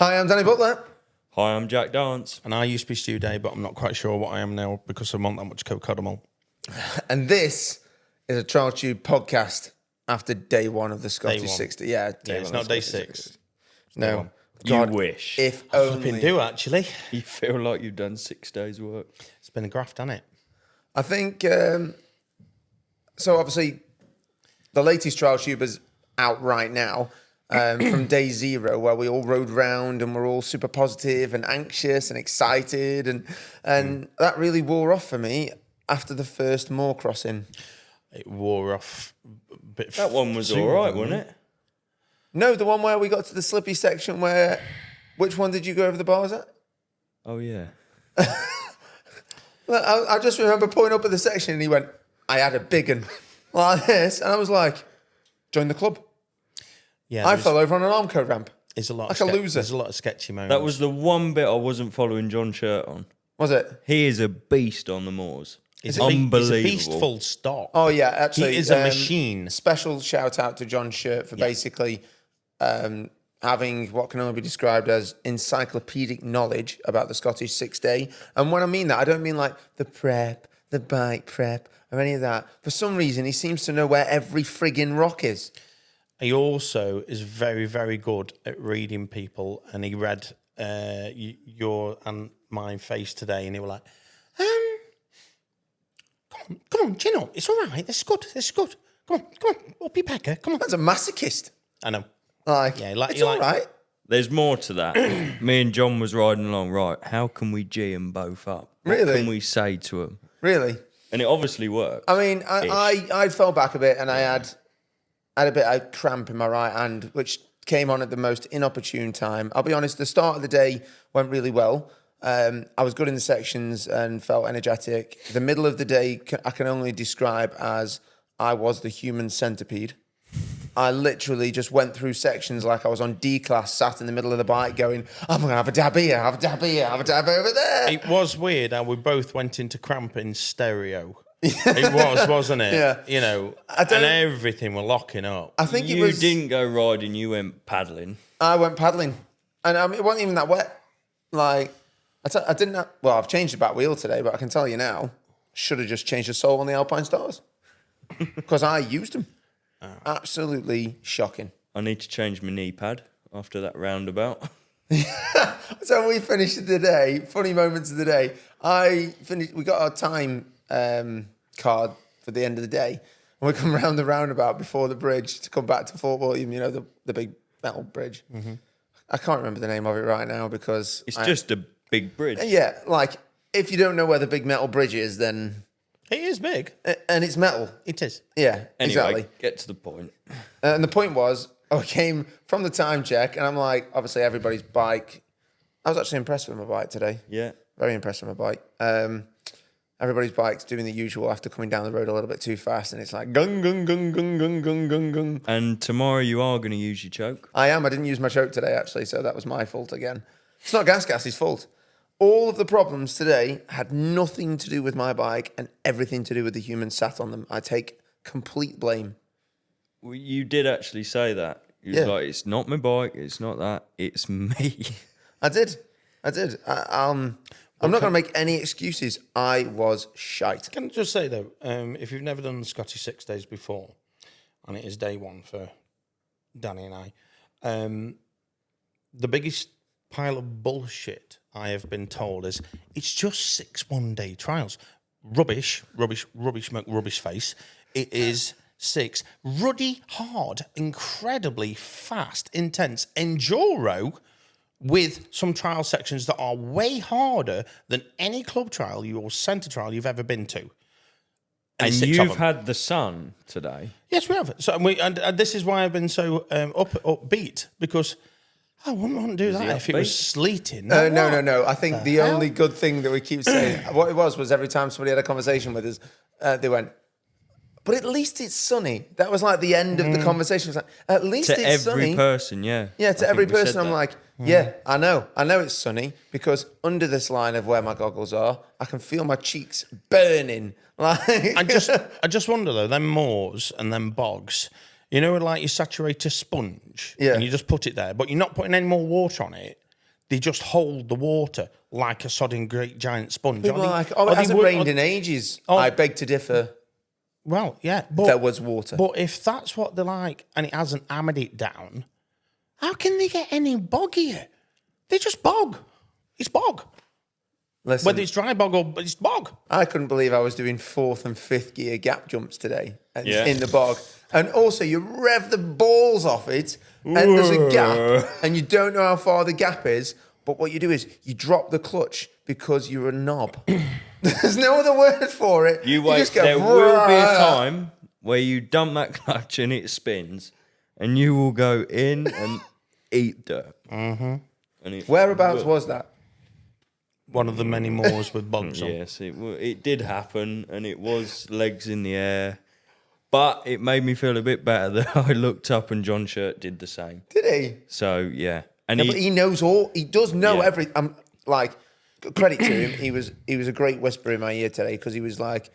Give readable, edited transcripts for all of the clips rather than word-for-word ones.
Hi, I'm Danny Butler. Hi, I'm Jack Dance. And I used to be Stu Day, but I'm not quite sure what I am now because I want that much cocodamol. And this is a TrialTube podcast after day one of the Scottish 60. Yeah, It's not day 6. No. God, you wish. If I only. flipping do, actually. You feel like you've done 6 days' work. It's been a graft, hasn't it? I think, so obviously, the latest TrialTube is out right now. From day 0, where we all rode round and we're all super positive and anxious and excited, and that really wore off for me after the first moor crossing. It wore off a bit. That one was all right, wasn't it? No, the one where we got to the slippy section where, which one did you go over the bars at? Oh, yeah. I just remember pulling up at the section and he went, I had a big one like this, and I was like, join the club. Yeah, I fell over on an armco ramp. It's a lot like of a loser. There's a lot of sketchy moments. That was the one bit I wasn't following John's shirt on. Was it? He is a beast on the moors. He's Unbelievable. He's a beast full stop. Oh, yeah, actually. He is a machine. Special shout out to John's shirt for basically having what can only be described as encyclopedic knowledge about the Scottish 6 day. And when I mean that, I don't mean like the prep, the bike prep, or any of that. For some reason, he seems to know where every frigging rock is. He also is very, very good at reading people, and he read your and my face today, and he was like, come on, chin up. It's all right. This is good. Come on, up your pecker. Come on. That's a masochist. I know. Like, Yeah, it's all right. There's more to that. Me and John was riding along, right, how can we G them both up? What Really? can we say to them? Really? And it obviously worked. I mean, I fell back a bit and I had a bit of cramp in my right hand, which came on at the most inopportune time. I'll be honest, the start of the day went really well. I was good in the sections and felt energetic. The middle of the day, I can only describe as I was the human centipede. I literally just went through sections like I was on D class, sat in the middle of the bike going, I'm going to have a dab here, have a dab here, have a dab over there. It was weird how we both went into cramp in stereo. It was, wasn't it? Yeah. You know, and everything were locking up. I think You didn't go riding, you went paddling. I went paddling. And it wasn't even that wet. Like, I didn't have, well, I've changed the back wheel today, but I can tell you now, should have just changed the sole on the Alpine Stars. Because I used them. Absolutely shocking. I need to change my knee pad after that roundabout. So we finished the day, funny moments of the day. We got our time card for the end of the day. And we come round the roundabout before the bridge to come back to Fort William, you know, the big metal bridge. Mm-hmm. I can't remember the name of it right now because... It's just a big bridge. Yeah, like, if you don't know where the big metal bridge is, then... It is big. And it's metal. It is. Yeah, Anyway, exactly. get to the point. And the point was, I came from the time check, and I'm like, obviously everybody's bike. I was actually impressed with my bike today. Yeah. Very impressed with my bike. Everybody's bike's doing the usual after coming down the road a little bit too fast, and it's like gung, gung, gung, gung, gung, gung, gung, gung. And tomorrow you are going to use your choke. I am. I didn't use my choke today, actually, so that was my fault again. It's not Gas's fault. All of the problems today had nothing to do with my bike and everything to do with the human sat on them. I take complete blame. Well, you did actually say that. You was like, it's not my bike, it's not that, it's me. I did. I'm not going to make any excuses. I was shite. Can I just say, though, if you've never done the Scottish 6 days before, and it is day 1 for Danny and I, the biggest pile of bullshit I have been told is it's just 6 one-day trials. Rubbish, rubbish face. It is 6 ruddy, hard, incredibly fast, intense enduro with some trial sections that are way harder than any club trial or centre trial you've ever been to. And you've had the sun today. Yes, we have. So and this is why I've been so upbeat, because I wouldn't want to do that if it was sleeting. No. I think the only good thing that we keep saying, what it was every time somebody had a conversation with us, they went, but at least it's sunny. That was like the end of the conversation. It was like, at least it's sunny. To every person, yeah. Yeah, to every person, I'm like, yeah, I know it's sunny because under this line of where my goggles are, I can feel my cheeks burning. Like, I just wonder though, them moors and them bogs, you know, like you saturate a sponge and you just put it there, but you're not putting any more water on it. They just hold the water like a sodding great giant sponge. People are like, it hasn't rained in ages. I beg to differ. Well, yeah. But, there was water. But if that's what they're like and it hasn't hammered it down, how can they get any boggier? They just bog. It's bog. Listen, whether it's dry bog or it's bog. I couldn't believe I was doing 4th and 5th gear gap jumps today in the bog. And also, you rev the balls off it, and there's a gap, and you don't know how far the gap is. But what you do is you drop the clutch because you're a knob. There's no other word for it. You wait. just go, there will be a time where you dump that clutch and it spins, and you will go in and eat dirt. Mm-hmm. And whereabouts was that? One of the many moors with bogs on. Yes, it did happen, and it was legs in the air. But it made me feel a bit better that I looked up and John Shirt did the same. Did he? So, yeah. And but he knows all. He does know everything. I'm like, credit to him. He was a great whisperer in my ear today because he was like,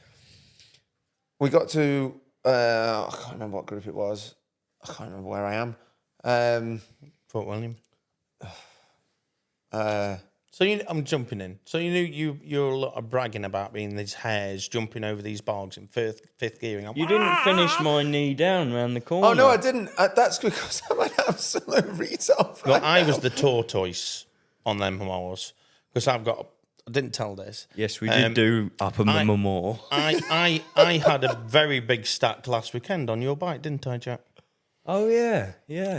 we got to, I can't remember what group it was. I can't remember where I am. Fort William. So I'm jumping in. So you're a lot of bragging about being these hares jumping over these bogs in fifth gear. You didn't finish my knee down round the corner. Oh no, I didn't. That's because I'm an absolute retard. Well, I was the tortoise on them moors because I didn't tell this. Yes, we did do Upper Moor. I had a very big stack last weekend on your bike, didn't I, Jack? Oh yeah.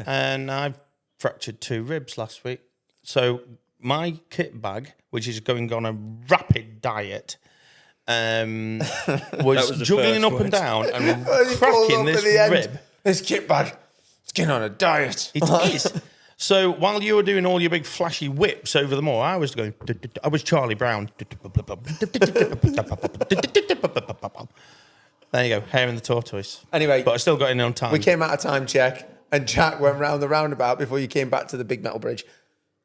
And I've fractured 2 ribs last week. So my kit bag, which is going on a rapid diet, was juggling up and down and cracking this rib. This kit bag, it's getting on a diet. It is. So while you were doing all your big flashy whips over the moor, I was Charlie Brown. There you go, hair in the tortoise. Anyway, but I still got in on time. We came out of time check, and Jack went round the roundabout before you came back to the big metal bridge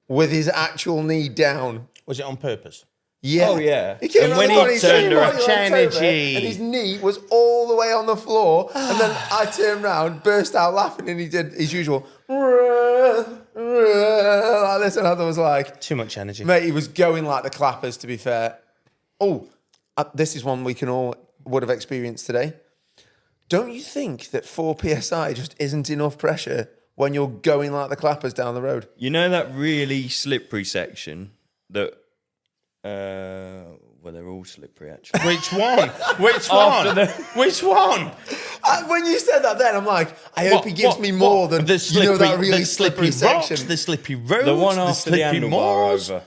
with his actual knee down. Was it on purpose? Yeah. Oh, yeah. He came and when he turned around, and his knee was all the way on the floor, and then I turned around, burst out laughing, and he did his usual like this, and I was like... Too much energy. Mate, he was going like the clappers, to be fair. Oh, this is one we can all would have experienced today. Don't you think that 4 PSI just isn't enough pressure when you're going like the clappers down the road? You know that really slippery section that... well, they're all slippery, actually. Which one? Which one? Which one? When you said that then, I'm like, I hope he gives me more than the slippery, that really slippery section. The slippery roads, the one after the handlebar over.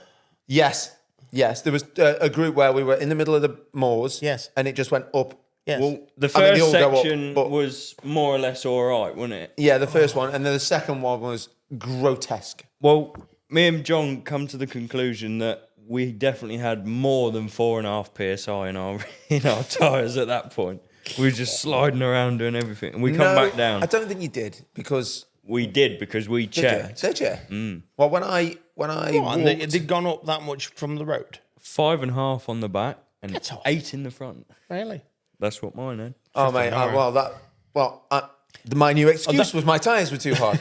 Yes. There was a group where we were in the middle of the moors. Yes. And it just went up. Yes. Well, the first section was more or less all right, wasn't it? Yeah, the first one. And then the second one was grotesque. Well, me and John come to the conclusion that we definitely had more than 4.5 PSI in our tyres at that point. We were just sliding around doing everything. And we come back down. I don't think you did because... We did because we checked. Did you? Mm. Well, when I walked... And they'd gone up that much from the road? 5.5 on the back and 8 in the front. Really? That's what mine had. Oh, mate. My new excuse was my tyres were too hard.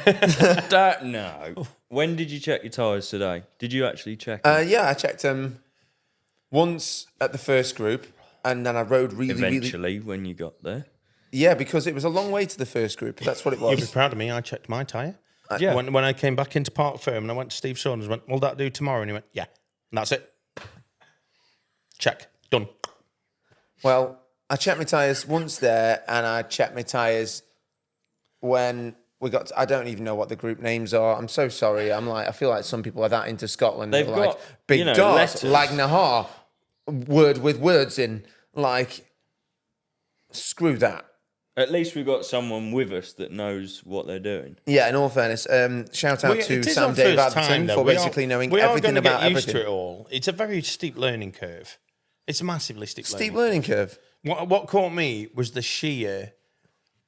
No. When did you check your tyres today? Did you actually check them? Yeah, I checked them once at the first group, and then I rode Eventually, when you got there? Yeah, because it was a long way to the first group. That's what it was. You'd be proud of me. I checked my tyre. Yeah. When I came back into Park Firm and I went to Steve Saunders and went, will that do tomorrow? And he went, yeah. And that's it. Check. Done. Well, I checked my tyres once there, and I checked my tyres when we got I don't even know what the group names are. I'm so sorry. I feel like some people are that into Scotland. They've like got, Big Dart, letters. Lagnahar, word with words in. Like, screw that. At least we've got someone with us that knows what they're doing. Yeah, in all fairness, shout out to Sam Dave Atherton for basically knowing everything about everything. We are used to it all. It's a very steep learning curve. It's a massively steep learning curve. What caught me was the sheer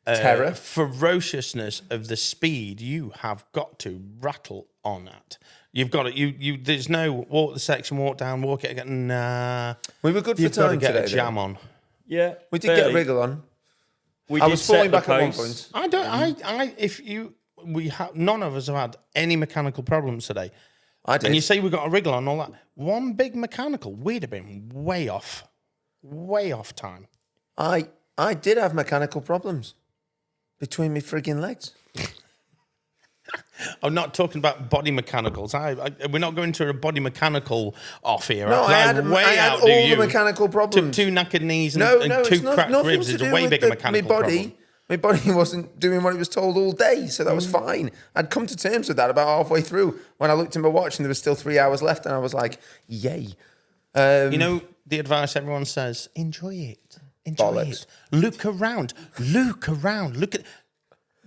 terror, ferociousness of the speed you have got to rattle on at. You've got it. There's no walk the section, walk down, walk it again. Nah. We were good for time You've got to today. get a jam on. Yeah, we did get a wriggle on. I was falling back at one point. None of us have had any mechanical problems today. I did. And you say we got a wriggle on all that. One big mechanical, we'd have been way off time. I did have mechanical problems between me frigging legs. I'm not talking about body mechanicals. We're not going to a body mechanical off here. No, I had all the mechanical problems. Two knackered knees and, it's two cracked ribs is a way bigger mechanical problem. My body wasn't doing what it was told all day, so that was fine. I'd come to terms with that about halfway through when I looked at my watch and there was still 3 hours left, and I was like, yay. You know, the advice everyone says, enjoy it. Enjoy it. Look around. Look at...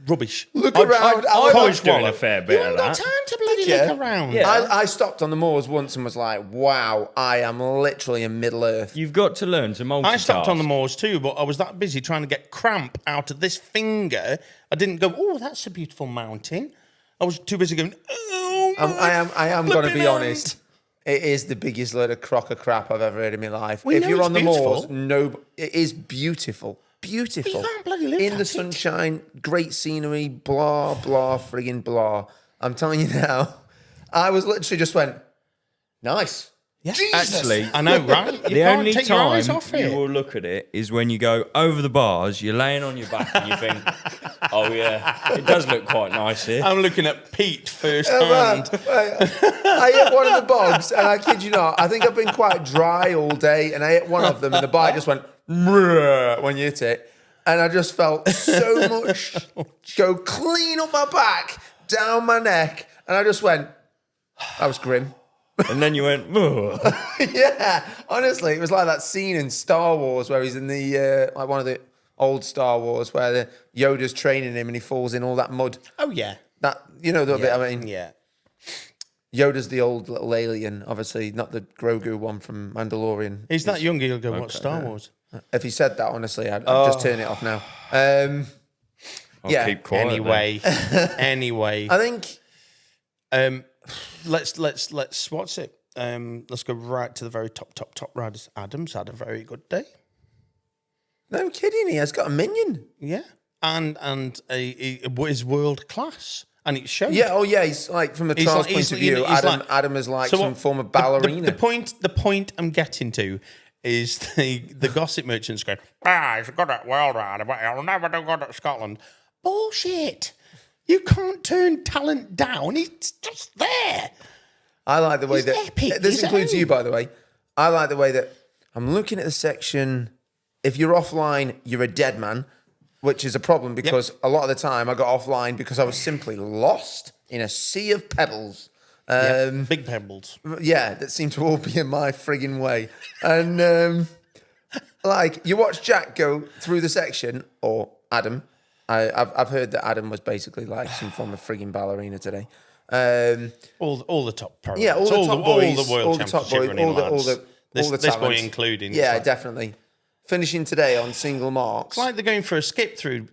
Rubbish. Look around. I was doing a fair bit of that. You haven't got time to bloody look around. Yeah. I stopped on the moors once and was like, wow, I am literally in Middle Earth. You've got to learn to multitask. I stopped on the moors too, but I was that busy trying to get cramp out of this finger. I didn't go, oh, that's a beautiful mountain. I was too busy going, oh, I am going to be honest. It is the biggest load of crock of crap I've ever heard in my life. We if know you're it's on the beautiful. moors, it is beautiful. Beautiful. You can't bloody look in at the it. sunshine, great scenery, blah, blah, friggin' blah. I'm telling you now, I was literally just went, nice. Yeah. Jesus. Actually, I know, right? You the can't only take your eyes time off it. you will look at it is when you go over the bars, you're laying on your back and you think, oh yeah, it does look quite nice here. I'm looking at Pete first Oh, hand. I hit one of the bogs, and I kid you not, I think I've been quite dry all day, and I hit one of them, and the bite just went when you hit it, and I just felt so much go clean up my back, down my neck, and I just went, that was grim. And then you went, ugh. Yeah, honestly, it was like that scene in Star Wars where he's in the like one of the old Star Wars where the Yoda's training him and he falls in all that mud. Oh, yeah. That, you know the bit I mean. Yeah. Yoda's the old little alien, obviously, not the Grogu one from Mandalorian. He's that young, he'll go, watch Star Wars. If he said that, honestly, I'd just turn it off now. I'll keep quiet. Anyway. I think Let's what's it? Let's go right to the very top riders. Adam's had a very good day. no kidding, he has got a minion. Yeah. And he is world class. And it shows. Yeah, oh yeah, he's like from the trials point of view, Adam is like some form of ballerina. The point I'm getting to is the gossip merchants going, he's good at world rider, but he'll never do good at Scotland. Bullshit. You can't turn talent down. It's just there. I like the way He's that epic, this he's includes own. you, by the way. I like the way that I'm looking at the section. If you're offline, you're a dead man, which is a problem because a lot of the time I got offline because I was simply lost in a sea of pebbles. Big pebbles. Yeah, that seem to all be in my frigging way. And like you watch Jack go through the section, or Adam. I've heard that Adam was basically like some form of frigging ballerina today. All the top pros. Yeah, all the top boys, all the world all the top championship boys, running lads. This This boy talent. including. Yeah, It's like, definitely. Finishing today on single marks. it's like they're going for a skip through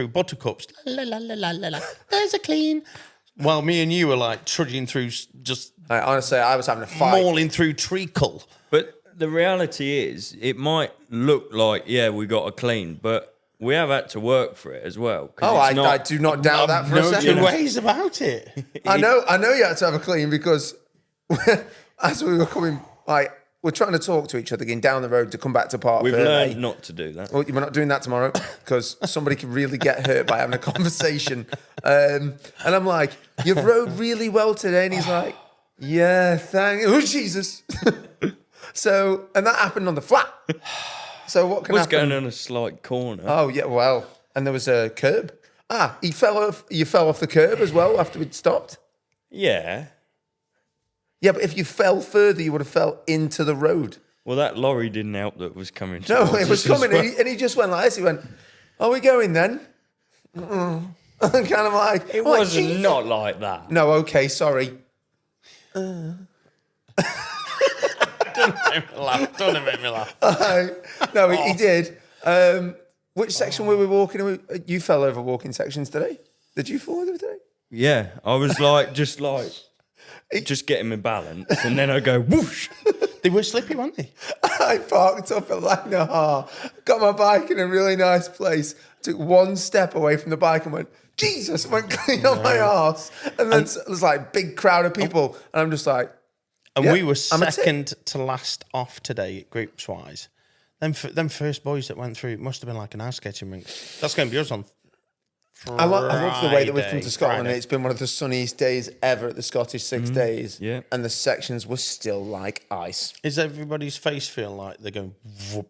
buttercups. La, la, la, la, la, la. There's a clean. While me and you were like trudging through, just Honestly, I was having a fight. mauling through treacle. But the reality is, it might look like, yeah, we got a clean, but we have had to work for it as well. Oh, I do not doubt that for a No second. two ways about it. I know you had to have a clean because as we were coming, like, we're trying to talk to each other again down the road to come back to Park We've Verde. learned not to do that. Well, we're not doing that tomorrow because somebody could really get hurt by having a conversation. And I'm like, you've rode really well today. And he's like, yeah, thank you. Oh, Jesus. So, and that happened on the flat. So what can happen? going on a slight corner. Oh, yeah, well, and there was a curb. You fell off the curb as well after we'd stopped? Yeah. Yeah, but if you fell further, you would have fell into the road. Well, that lorry didn't help that was coming. No, towards it was us as coming, well. and he just went like this. He went, are we going then? I'm kind of like... It wasn't not like that. No, okay, sorry. Don't make me laugh. No, he did. Which section were we walking? You fell over walking sections today. Did you fall over today? Yeah, I was like, just getting my balance, and then I go whoosh. They were slippy, weren't they? I parked up at Lagnahar, got my bike in a really nice place, took one step away from the bike and went, Jesus, went clean on my arse. And then it was like big crowd of people. And I'm just like, And yeah, we were I'm a second to last off today, groups wise. Them first boys that went through, it must have been like an ice skating rink. That's going to be us on I love the way that we've come to Scotland. Friday. It's been one of the sunniest days ever at the Scottish 6 days. Yeah. And the sections were still like ice. Is everybody's face feel like they're going whoop,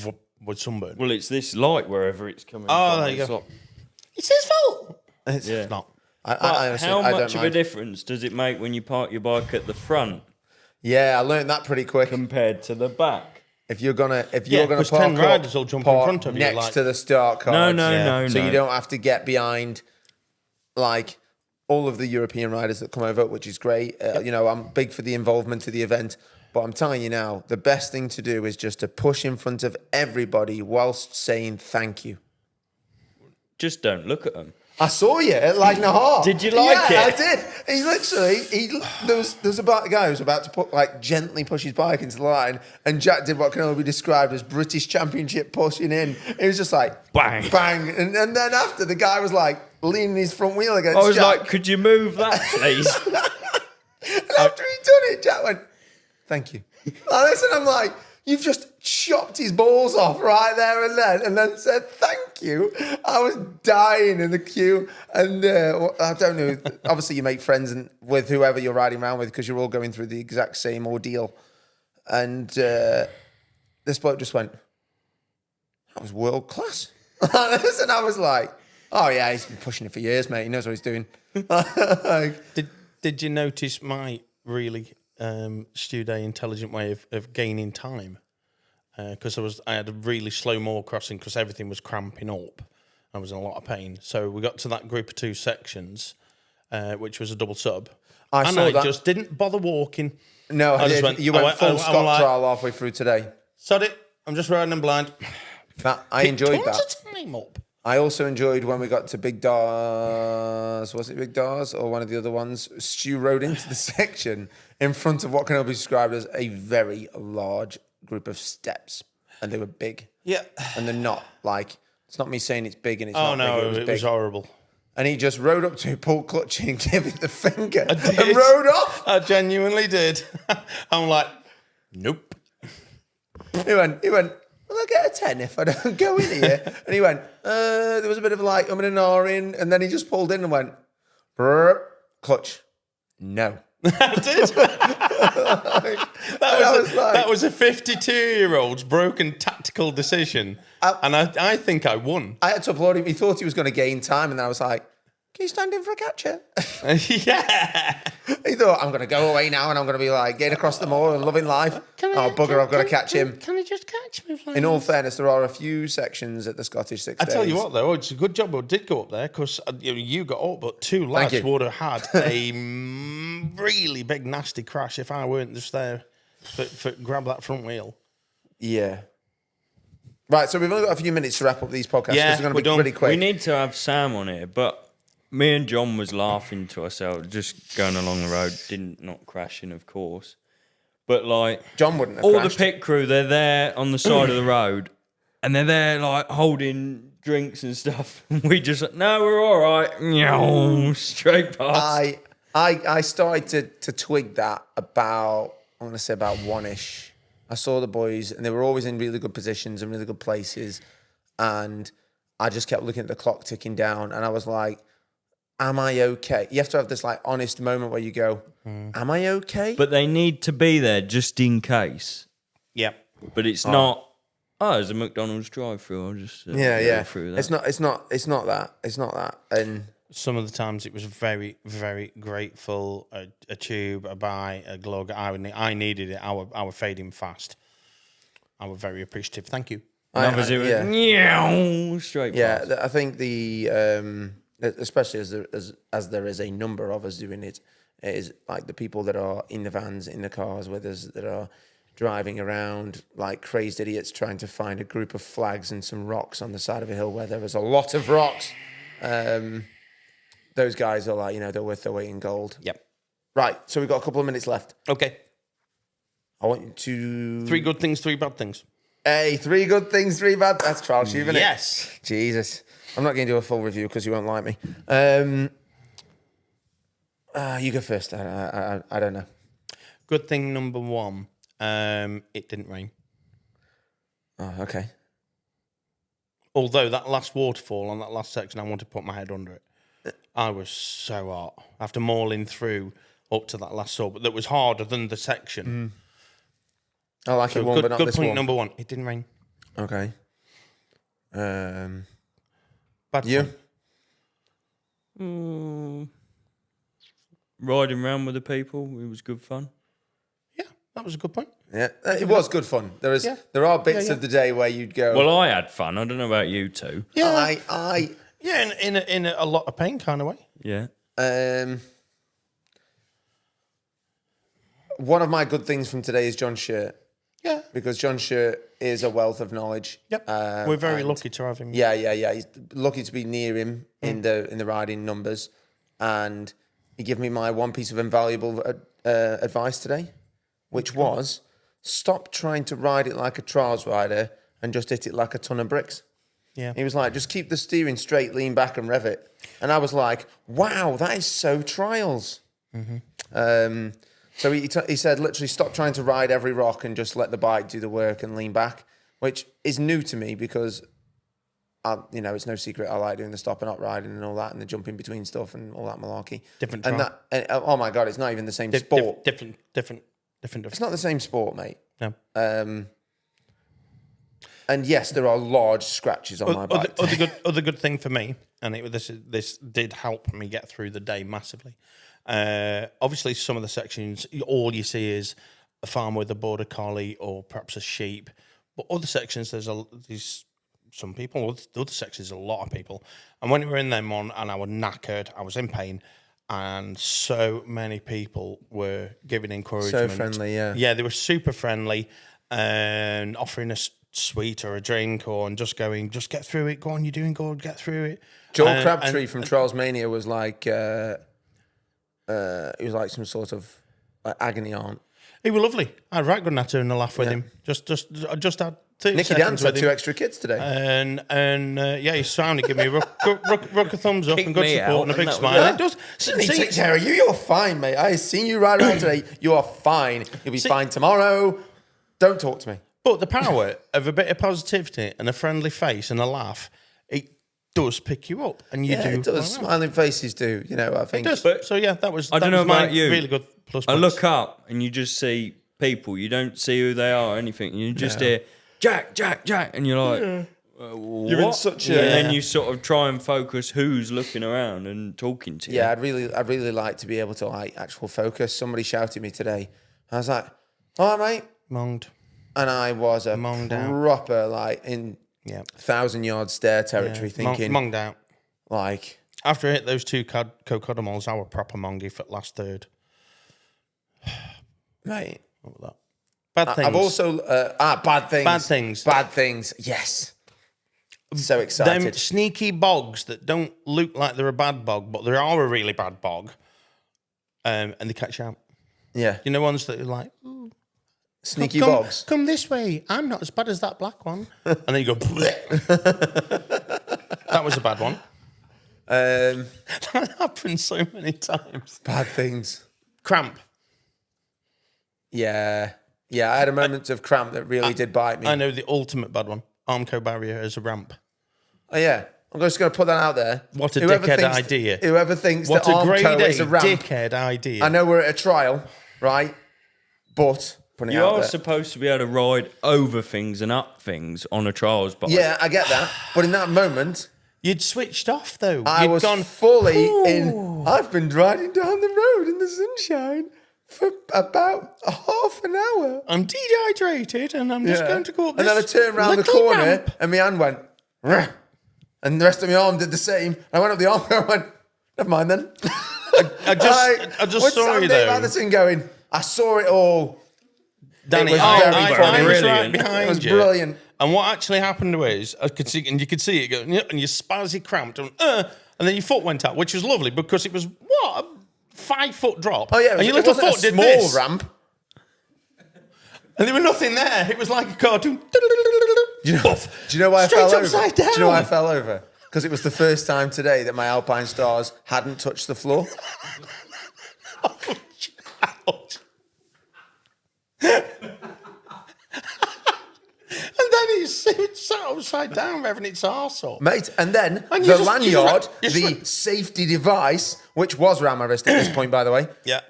whoop, with sunburn? Well, it's this light wherever it's coming Oh, from. there you It's go. like- It's his fault. It's Yeah. Not. I But honestly, how I don't much of a mind. difference does it make when you park your bike at the front Yeah, I learned that pretty quick. compared to the back? If you're gonna 'cause park 10 up, riders will jump in park front of you, next like- to the start cards. No, So no. you don't have to get behind like all of the European riders that come over, which is great. You know, I'm big for the involvement of the event, but I'm telling you now, the best thing to do is just to push in front of everybody whilst saying thank you. Just don't look at them. I saw you at Lagnahar. Did you like yeah, it? I did. He literally, there was about a guy who was about to gently push his bike into the line, and Jack did what can only be described as British Championship pushing in. It was just like Bang. bang, and then after the guy was like leaning his front wheel against. I was Jack. like, could you move that, please? And after he'd done it, Jack went, "Thank you." Like this, and I'm like, "You've just chopped his balls off right there and then said thank you." I was dying in the queue, and I don't know. Obviously, you make friends with whoever you're riding around with because you're all going through the exact same ordeal. And this bloke just went, "That was world class." And I was like, "Oh yeah, he's been pushing it for years, mate. He knows what he's doing." Like, Did you notice my really Stu-Day intelligent way of gaining time? Because I had a really slow more crossing because everything was cramping up. I was in a lot of pain. So we got to that group of 2 sections, which was a double sub. I saw that. Just didn't bother walking. no, I just did. You went full stop like, trial halfway through today. Sod it, I'm just riding them blind. I enjoyed Tons that. of time up. I also enjoyed when we got to Big Dars. Was it Big Dars or one of the other ones? Stu rode into the section in front of what can only be described as a very large group of steps, and they were big. Yeah. And they're not like, it's not me saying it's big and it's Oh not no, big. it was big. horrible. And he just rode up to it, pulled clutching, and gave it the finger, and did. rode off. I genuinely did. I'm like, nope. He went, "Will I get a 10 if I don't go in here?" And he went, there was a bit of like, I'm in an R in, and then he just pulled in and went, "Brrr, clutch. No." I did. That was a 52-year-old's broken tactical decision. And I think I won. I had to applaud him. He thought he was going to gain time, and I was like, "Can you stand in for a catcher?" Yeah. He thought, "I'm going to go away now, and I'm going to be like getting across the moor and loving life." Oh, bugger, I've got to catch him. Can I just catch me? In all fairness, there are a few sections at the Scottish 6 I days. tell you what, though, it's a good job I did go up there because you got up, but 2 lads you. would have had a really big, nasty crash if I weren't just there for grab that front wheel. Yeah. Right, so we've only got a few minutes to wrap up these podcasts. Yeah, because we're going we're to be done. pretty quick. We need to have Sam on here, but me and John was laughing to ourselves, just going along the road, not crashing, of course. But like, John wouldn't have all crashed. the pit crew, they're there on the side of the road, and they're there like holding drinks and stuff. We just, no, we're all right. Meow, straight past. I started to twig that about, I'm going to say about 1-ish. I saw the boys, and they were always in really good positions and really good places. And I just kept looking at the clock ticking down, and I was like, am I okay? You have to have this like honest moment where you go, am I okay? But they need to be there just in case. Yeah. But it's not, there's a McDonald's drive-through. I'll just yeah, go yeah. through that. It's not that. And Some of the times it was very, very grateful. A tube, a buy, a glug. I needed it. I were fading fast. I were very appreciative. Thank you. Others it was yeah. meow, straight past. Yeah, I think the especially as there is a number of us doing it, it is like the people that are in the vans, in the cars with us, that are driving around like crazed idiots trying to find a group of flags and some rocks on the side of a hill where there is a lot of rocks. Those guys are like, they're worth their weight in gold. Yep. Right, so we've got a couple of minutes left. Okay. I want you to... 3 good things, 3 bad things. Hey, 3 good things, 3 bad... That's TrialTube, isn't it? Yes. Jesus. I'm not going to do a full review because you won't like me. You go first. I don't know. Good thing number 1, it didn't rain. Oh, okay. Although that last waterfall on that last section, I wanted to put my head under it. I was so hot after mauling through up to that last saw, but that was harder than the section. I like So it one, good, but not good this point one. number 1, it didn't rain. Okay. Bad You? point. Riding around with the people, it was good fun. Yeah, that was a good point. Yeah, it was good fun. There are bits of the day where you'd go... Well, I had fun. I don't know about you two. Yeah, I yeah, in a lot of pain kind of way. Yeah. One of my good things from today is John's shirt. Yeah. Because John's shirt is a wealth of knowledge. Yep. We're very lucky to have him. Yeah. He's lucky to be near him in the riding numbers. And he gave me my one piece of invaluable advice today, which was stop trying to ride it like a trials rider and just hit it like a ton of bricks. Yeah. He was like, just keep the steering straight, lean back and rev it. And I was like, wow, that is so trials. So he said, literally, stop trying to ride every rock and just let the bike do the work and lean back, which is new to me because, it's no secret I like doing the stop and up riding and all that and the jumping between stuff and all that malarkey. Different and trial. oh my God, it's not even the same sport. Different. It's not the same sport, mate. No. And yes, there are large scratches on my bike. Other good thing for me, and this did help me get through the day massively. Obviously, some of the sections, all you see is a farm with a border collie or perhaps a sheep. But other sections, there's some people. Other sections, a lot of people. And when we were in them and I was knackered, I was in pain, and so many people were giving encouragement. So friendly, yeah. Yeah, they were super friendly and offering us sweet or a drink and just going, just get through it. Go on, you're doing good. Get through it. Joel Crabtree from Trials Mania was like, he was like some sort of agony aunt. He was lovely. I had right good natter and a laugh with him. Just had 30 Nicky seconds Dance had with 2 him. extra kids today. And he sounded, give me a rock a thumbs up Kicked and good me support out, and a and big that was smile. it. It does. He takes care of you. You're fine, mate. I seen you ride around today. You are fine. You'll be fine tomorrow. Don't talk to me. But the power of a bit of positivity and a friendly face and a laugh, it does pick you up. And you do. It does. Smiling faces do. I think. It does. But So yeah, that was. I don't know my about you. Really good plus. I points. look up and you just see people. You don't see who they are or anything. You just hear Jack, Jack, Jack, and you're like, what? You're in such a- And then you sort of try and focus who's looking around and talking to you. Yeah, I'd really like to be able to actual focus. Somebody shouted me today. I was like, "All right, mate," Monged. and I was a Monged out. proper in 1,000-yard stare territory, thinking Monged out. like, After I hit those 2 co-codamals, I was proper mongy for last third. mate. What was that? Bad things. I've also bad things. Bad things. Bad things. Yes. So excited. Them sneaky bogs that don't look like they're a bad bog, but they are a really bad bog, and they catch you out. Yeah. You know, ones that are like, ooh, Sneaky come, bogs. Come this way. I'm not as bad as that black one. And then you go, that was a bad one. That happens so many times. Bad things. Cramp. Yeah. Yeah, I had a moment of cramp that really did bite me. I know the ultimate bad one. Armco barrier as a ramp. Oh, yeah. I'm just going to put that out there. What a dickhead idea. Whoever thinks What that a grade Armco A is a ramp. dickhead idea. I know we're at a trial, right? But putting it You out are there. supposed to be able to ride over things and up things on a trials bike. Yeah, I get that. But in that moment, You'd switched off, though. I You'd was gone, fully "Ooh." in. I've been riding down the road in the sunshine for about half an hour. I'm dehydrated and I'm just going to go up And this then I turned around the little corner ramp. and my hand went, "Rah." And the rest of my arm did the same. I went up the arm and I went, never mind then. I just what's saw you Dave though. Anderson going, I saw it all. Danny, It was I very funny. was right Brilliant. behind It was you. brilliant. And what actually happened was, I could see, and you could see it go, and you spazzy cramped, and then your foot went out, which was lovely because it was, what, a 5 foot drop? Oh, yeah. And your It little wasn't foot a did small this. ramp. And there was nothing there. It was like a cartoon. Do you know why I Straight fell over? upside down. Do you know why I fell over? Because it was the first time today that my Alpine Stars hadn't touched the floor. And then it sat upside down, revving its arse up. Mate, and then And the lanyard, you the safety device, which was around my wrist at this point, by the way, Yeah.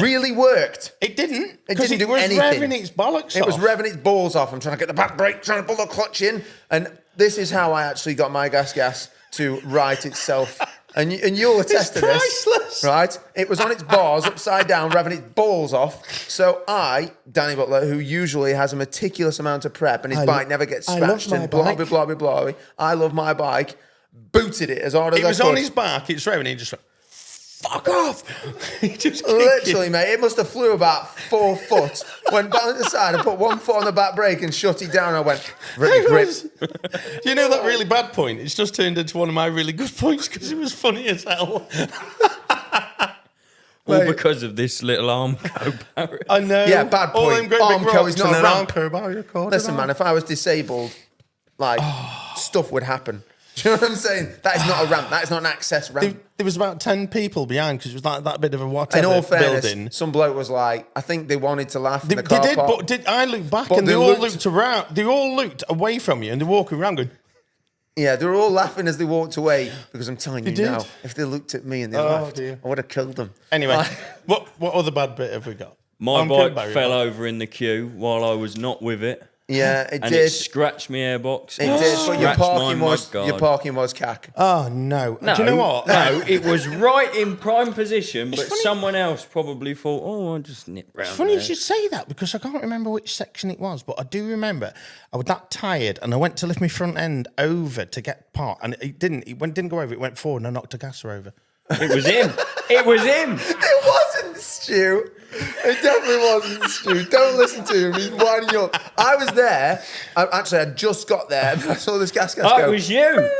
really worked. It didn't. It 'Cause didn't do was anything. revving its bollocks It was off. revving its balls off. I'm trying to get the back brake, trying to pull the clutch in. And this is how I actually got my gas to right itself. And you'll attest to this. priceless. Right? It was on its bars, upside down, revving its balls off. So I, Danny Butler, who usually has a meticulous amount of prep and his bike never gets I love scratched my and blah, bike. blah, blah, blah, blah. I love my bike. Booted it as hard as It I was could. on his back. It's revving. He just went, fuck off. He just kicked Literally, it. mate, it must have flew about 4 foot. Went down to the side, I put one foot on the back brake and shut it down. I went, really grip. Do you know that really bad point? It's just turned into one of my really good points because it was funny as hell. All because of this little Armco Barry. I know. Yeah, bad All point. them great big Armco rocks is not and a then ramp. Armco about your car. Listen, man, if I was disabled, like, stuff would happen. Do you know what I'm saying? That is not a ramp. That is not an access ramp. There was about 10 people behind because it was like that bit of a In whatever all fairness, building. some bloke was like, I think they wanted to laugh in They, the they car did, park. but I looked back But and they they all looked- looked around. They all looked away from you and they're walking around going, Yeah, they were all laughing as they walked away because I'm telling you did? now, if they looked at me and they Oh, laughed, dear. I would have killed them. anyway, what other bad bit have we got? My Armco bike Barry, fell right? over in the queue while I was not with it. Yeah, it And did. it scratched my airbox. It did, but your scratched my parking mudguard. was cack. Oh, no. No, Do you know what? No, it was right in prime position, but someone else probably thought, oh, I'll just nip round It's funny there. you should say that because I can't remember which section it was, but I do remember I was that tired and I went to lift my front end over to get part, and it didn't. It didn't go over. It went forward and I knocked a gasser over. It was him. It was him. It wasn't Stu. It definitely wasn't Stu. Don't listen to him. He's winding you up. I was there. I just got there. And I saw this gas Oh, go. it was you.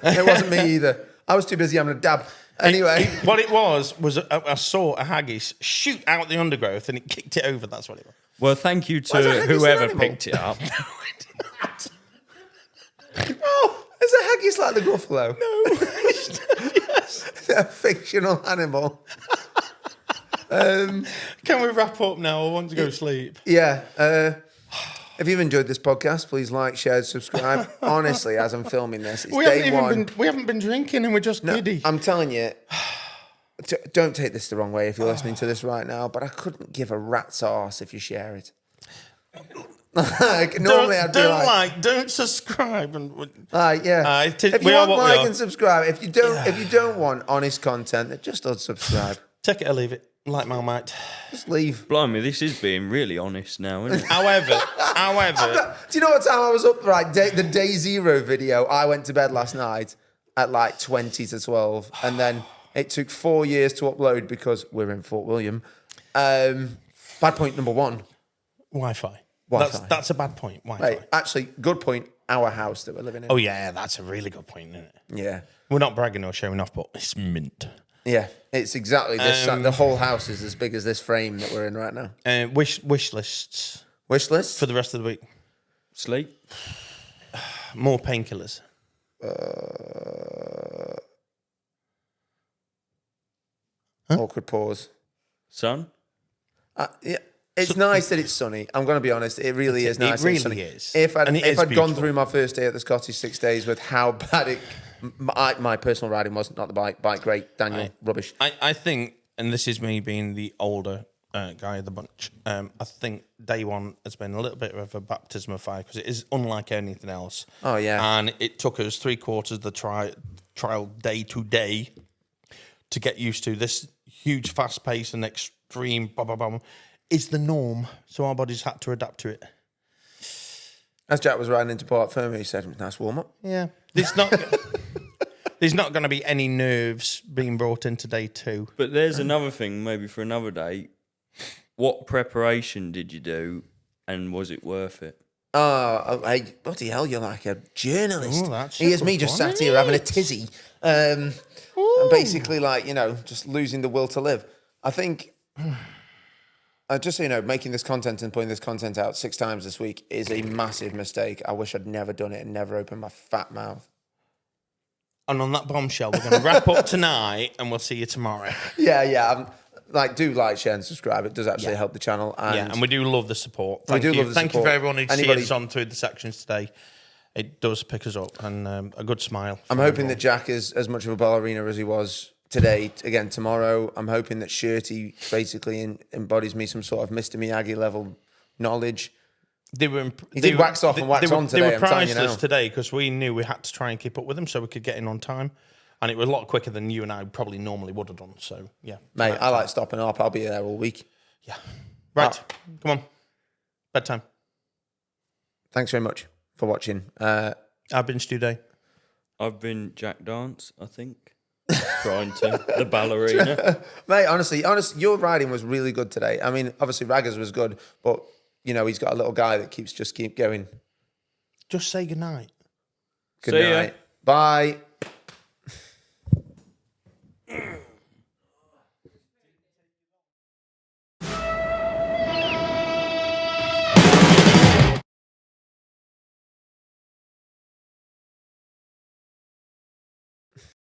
It wasn't me either. I was too busy having a dab. Anyway. What it was I saw a haggis shoot out the undergrowth and it kicked it over. That's what it was. Well, thank you Why is a to haggis an whoever animal? picked it up. Oh, is a haggis like the Gruffalo? No. A fictional animal. Can we wrap up now? I want to go to sleep. Yeah. If you've enjoyed this podcast, please like, share, subscribe. Honestly, as I'm filming this, it's day one. We haven't been drinking and we're just giddy. I'm telling you, don't take this the wrong way if you're listening to this right now, but I couldn't give a rat's arse if you share it. Like, normally I'd be like, don't subscribe, and yeah. If we you are want what we like are. and subscribe, if you don't want honest content, then just unsubscribe. Take it or leave it, like Marmite. Just leave. Blimey, this is being really honest now, isn't it? However, Do you know what time I was up? Right, the day zero video. I went to bed last night at like 20 to 12, and then it took 4 years to upload because we're in Fort William. Bad point number one. Wi-Fi. Wi-Fi. That's a bad point. Wi-Fi. Right, actually, good point. Our house that we're living in. Oh yeah, that's a really good point, isn't it? Yeah. We're not bragging or showing off, but it's mint. Yeah, it's exactly this. The whole house is as big as this frame that we're in right now. Wish lists Wish list? for the rest of the week. Sleep. More painkillers. Awkward pause. Son? Yeah. It's nice that it's sunny. I'm going to be honest. It really is nice. It really that it's sunny. is. If And it is I'd gone beautiful. through my first day at the Scottish 6 days with how bad my personal riding was, not the bike great, Daniel, rubbish. I think, and this is me being the older guy of the bunch, I think day one has been a little bit of a baptism of fire because it is unlike anything else. Oh, yeah. And it took us 3/4 of the trial day to day to get used to this huge fast pace and extreme blah, blah, blah, is the norm. So our bodies had to adapt to it. As Jack was riding into Port Ferme, he said, nice warm up. Yeah. There's not going to be any nerves being brought into day two. But there's another thing, maybe for another day. What preparation did you do, and was it worth it? Oh, hey, bloody hell, you're like a journalist. Oh, that's Here's a me good just one, sat here having a tizzy. And basically, like, just losing the will to live. I think just so you know, making this content and putting this content out 6 times this week is a massive mistake. I wish I'd never done it and never opened my fat mouth. And on that bombshell, we're going to wrap up tonight, and we'll see you tomorrow. Yeah. Do like, share, and subscribe. It does actually help the channel. And we do love the support. Thank do you. love the Thank you support. for everyone who cheered us on through the sections today. It does pick us up, and a good smile. I'm hoping that Jack is as much of a ballerina as he was today. Again, tomorrow, I'm hoping that Shirty basically embodies me some sort of Mr. Miyagi level knowledge. He did wax off and wax on today. They were I'm telling you priceless now. today because we knew we had to try and keep up with them so we could get in on time. And it was a lot quicker than you and I probably normally would have done. So, yeah. Mate, I like stopping up. I'll be there all week. Yeah. Right. Come on. Bedtime. Thanks very much for watching. I've been Stu Day. I've been Jack Dance, I think. Trying to. The ballerina. Mate, honestly, your riding was really good today. I mean, obviously, Raggers was good, but, he's got a little guy that keep going. Just say goodnight. Good See ya. night. Bye.